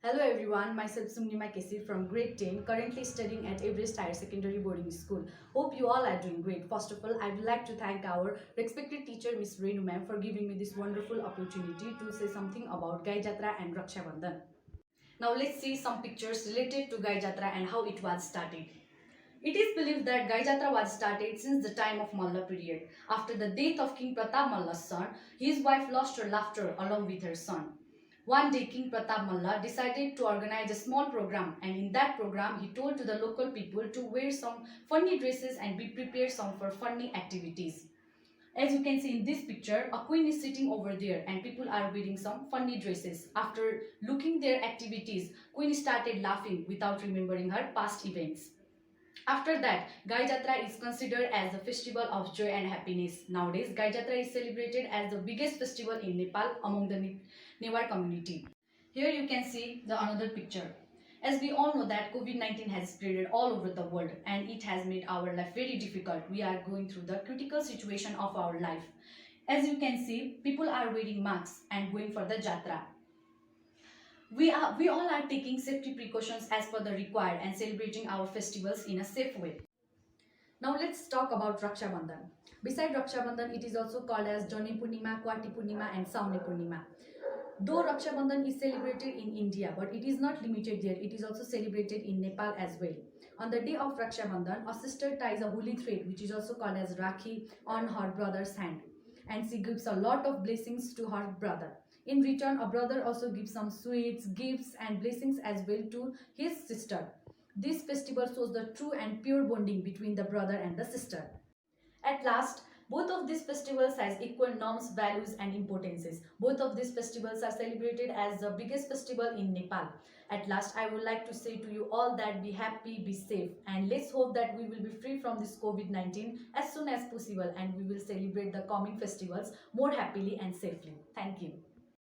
Hello everyone, myself Sumnima Kesi from grade 10, currently studying at Everest Higher Secondary Boarding School. Hope you all are doing great. First of all, I would like to thank our respected teacher Miss Renu ma'am for giving me this wonderful opportunity to say something about Gai Jatra and Raksha Bandhan. Now let's see some pictures related to Gai Jatra and how it was started. It is believed that Gai Jatra was started since the time of Malla period. After the death of King Pratap Malla's son, his wife lost her laughter along with her son. One day, King Pratap Malla decided to organize a small program, and in that program, he told to the local people to wear some funny dresses and be prepared some for funny activities. As you can see in this picture, a queen is sitting over there and people are wearing some funny dresses. After looking their activities, queen started laughing without remembering her past events. After that, Gai Jatra is considered as a festival of joy and happiness. Nowadays, Gai Jatra is celebrated as the biggest festival in Nepal among the Newar community. Here you can see the another picture. As we all know that COVID-19 has spread all over the world and it has made our life very difficult. We are going through the critical situation of our life. As you can see, people are wearing masks and going for the Jatra. We all are taking safety precautions as per the required and celebrating our festivals in a safe way. Now let's talk about Raksha Bandhan. Beside Raksha Bandhan, it is also called as Jani Purnima, Kwati Purnima and Sauni Purnima. Though Raksha Bandhan is celebrated in India, but it is not limited there. It is also celebrated in Nepal as well. On the day of Raksha Bandhan, a sister ties a holy thread, which is also called as Rakhi, on her brother's hand. And she gives a lot of blessings to her brother. In return, a brother also gives some sweets, gifts and blessings as well to his sister. This festival shows the true and pure bonding between the brother and the sister. At last, both of these festivals has equal norms, values and importances. Both of these festivals are celebrated as the biggest festival in Nepal. At last, I would like to say to you all that be happy, be safe and let's hope that we will be free from this COVID-19 as soon as possible and we will celebrate the coming festivals more happily and safely. Thank you.